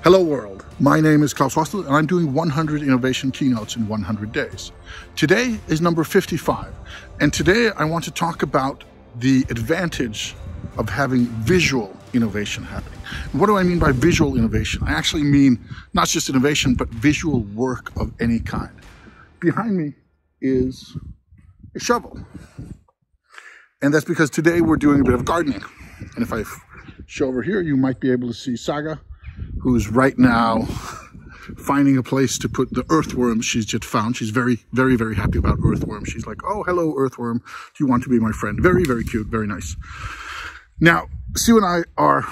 Hello world, my name is Klaus Hostel and I'm doing 100 innovation keynotes in 100 days. Today is number 55 and today I want to talk about the advantage of having visual innovation happening. And what do I mean by visual innovation? I actually mean not just innovation but visual work of any kind. Behind me is a shovel. And that's because today we're doing a bit of gardening. And if I show over here, you might be able to see Saga, who's right now finding a place to put the earthworms she's just found. She's very, very, very happy about earthworms. She's like, oh, hello, earthworm. Do you want to be my friend? Very, very cute, very nice. Now, Sue and I are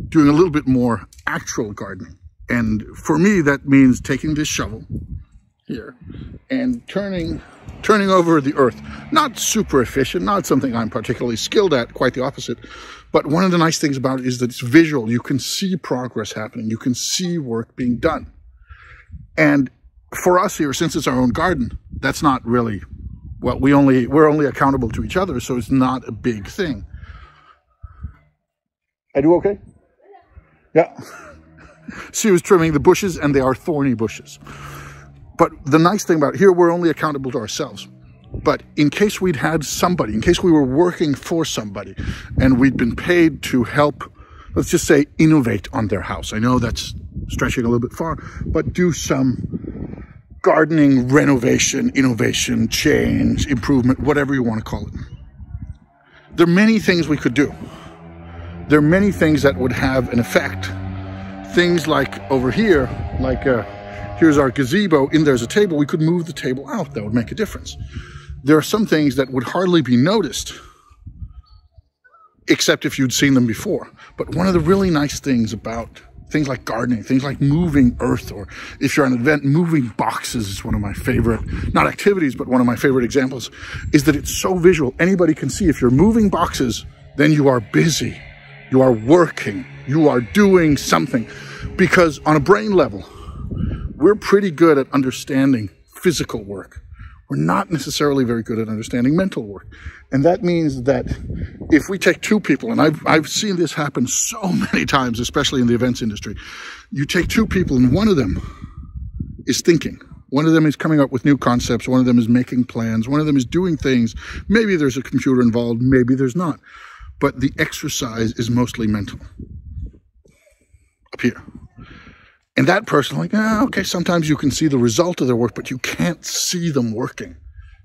doing a little bit more actual gardening. And for me, that means taking this shovel here and turning over the earth. Not super efficient, not something I'm particularly skilled at, quite the opposite. But one of the nice things about it is that it's visual. You can see progress happening. You can see work being done. And for us here, since it's our own garden, that's not really, well, we're only accountable to each other, so it's not a big thing. I do okay? Yeah. She was trimming the bushes, and they are thorny bushes. But the nice thing about here, we're only accountable to ourselves. But in case we'd had somebody, in case we were working for somebody and we'd been paid to help, let's just say, innovate on their house. I know that's stretching a little bit far, but do some gardening, renovation, innovation, change, improvement, whatever you want to call it. There are many things we could do. There are many things that would have an effect. Things like over here, like here's our gazebo, in there's a table, we could move the table out, that would make a difference. There are some things that would hardly be noticed, except if you'd seen them before. But one of the really nice things about things like gardening, things like moving earth, or if you're at an event, moving boxes is one of my favorite, not activities, but one of my favorite examples, is that it's so visual. Anybody can see if you're moving boxes, then you are busy, you are working, you are doing something. Because on a brain level, we're pretty good at understanding physical work. We're not necessarily very good at understanding mental work. And that means that if we take two people, and I've seen this happen so many times, especially in the events industry, you take two people and one of them is thinking. One of them is coming up with new concepts. One of them is making plans. One of them is doing things. Maybe there's a computer involved. Maybe there's not. But the exercise is mostly mental. Up here. And that person, like, okay, sometimes you can see the result of their work, but you can't see them working.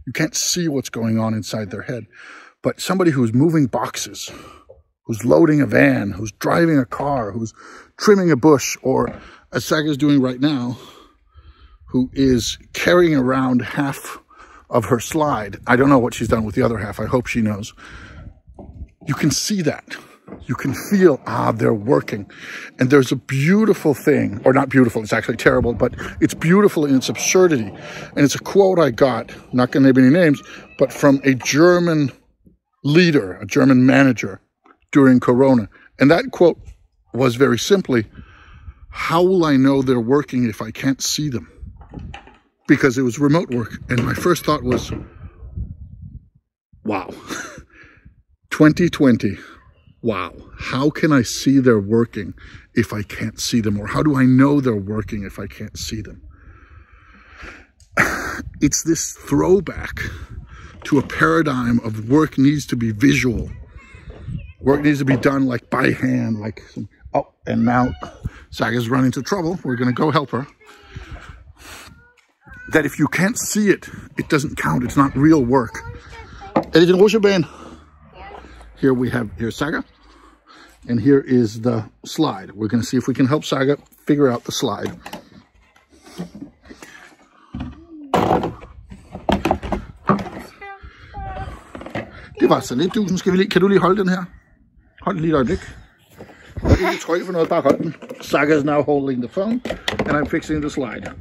You can't see what's going on inside their head. But somebody who's moving boxes, who's loading a van, who's driving a car, who's trimming a bush, or as Saga's doing right now, who is carrying around half of her slide. I don't know what she's done with the other half. I hope she knows. You can see that. You can feel, they're working. And there's a beautiful thing, or not beautiful, it's actually terrible, but it's beautiful in its absurdity. And it's a quote I got, not going to name any names, but from a German leader, a German manager during Corona. And that quote was very simply, how will I know they're working if I can't see them? Because it was remote work. And my first thought was, wow, 2020. Wow, how can I see they're working if I can't see them? Or how do I know they're working if I can't see them? It's this throwback to a paradigm of work needs to be visual. Work needs to be done like by hand, like, oh, and now Saga's run into trouble. We're gonna go help her. That if you can't see it, it doesn't count. It's not real work. Here we have, here's Saga. And here is the slide. We're going to see if we can help Saga figure out the slide. Det var så lidt, du. Kan du lige holde den her? Hold lige et øjeblik. Jeg er ikke tryg for noget, bare hold den. Saga is now holding the phone, and I'm fixing the slide.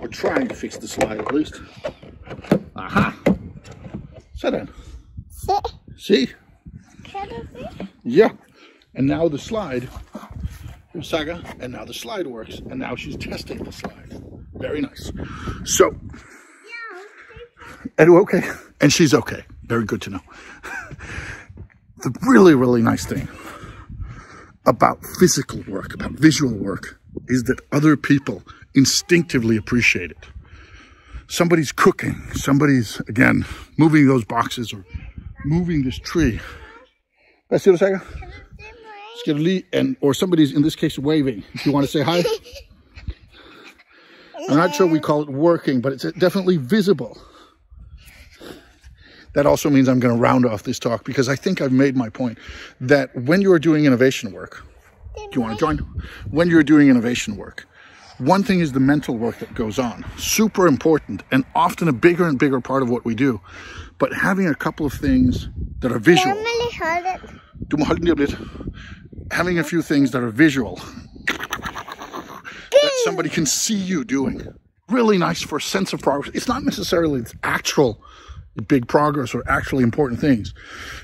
Or trying to fix the slide at least. Aha! Sådan. See? Yeah. And now the slide, Saga, and now the slide works. And now she's testing the slide. Very nice. So, and okay. And she's okay. Very good to know. The really, really nice thing about physical work, about visual work, is that other people instinctively appreciate it. Somebody's cooking, somebody's, again, moving those boxes or moving this tree. Or somebody's, in this case, waving. If you want to say hi. I'm not sure we call it working, but it's definitely visible. That also means I'm going to round off this talk because I think I've made my point that when you're doing innovation work, do you want to join? When you're doing innovation work, one thing is the mental work that goes on. Super important and often a bigger and bigger part of what we do. But having a couple of things that are visual. Having a few things that are visual that somebody can see you doing. Really nice for a sense of progress. It's not necessarily actual big progress or actually important things.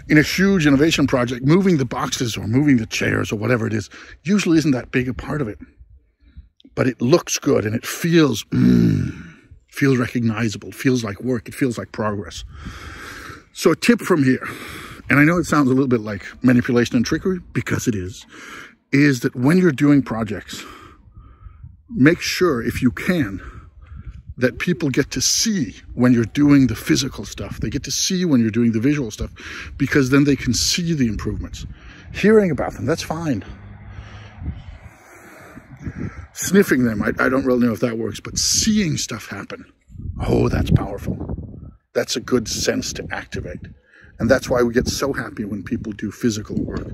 In a huge innovation project, moving the boxes or moving the chairs or whatever it is usually isn't that big a part of it. But it looks good and it feels recognizable, feels like work, it feels like progress. So a tip from here, and I know it sounds a little bit like manipulation and trickery, because it is that when you're doing projects, make sure, if you can, that people get to see when you're doing the physical stuff. They get to see when you're doing the visual stuff, because then they can see the improvements. Hearing about them, that's fine. Sniffing them, I don't really know if that works, but seeing stuff happen, oh, that's powerful. That's a good sense to activate. And that's why we get so happy when people do physical work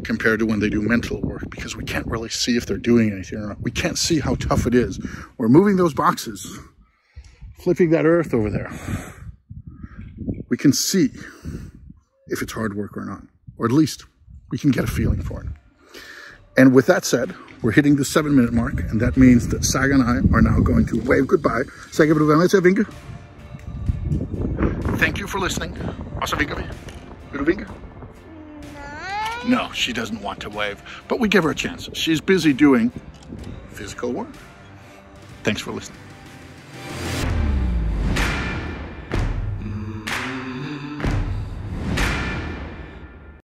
compared to when they do mental work, because we can't really see if they're doing anything or not. We can't see how tough it is. We're moving those boxes, flipping that earth over there. We can see if it's hard work or not, or at least we can get a feeling for it. And with that said, we're hitting the 7-minute mark, and that means that Saga and I are now going to wave goodbye. Saga, vill du vara med och vinka? Thank you for listening. Also vinkar vi. Vill du vinka? No, she doesn't want to wave, but we give her a chance. She's busy doing physical work. Thanks for listening.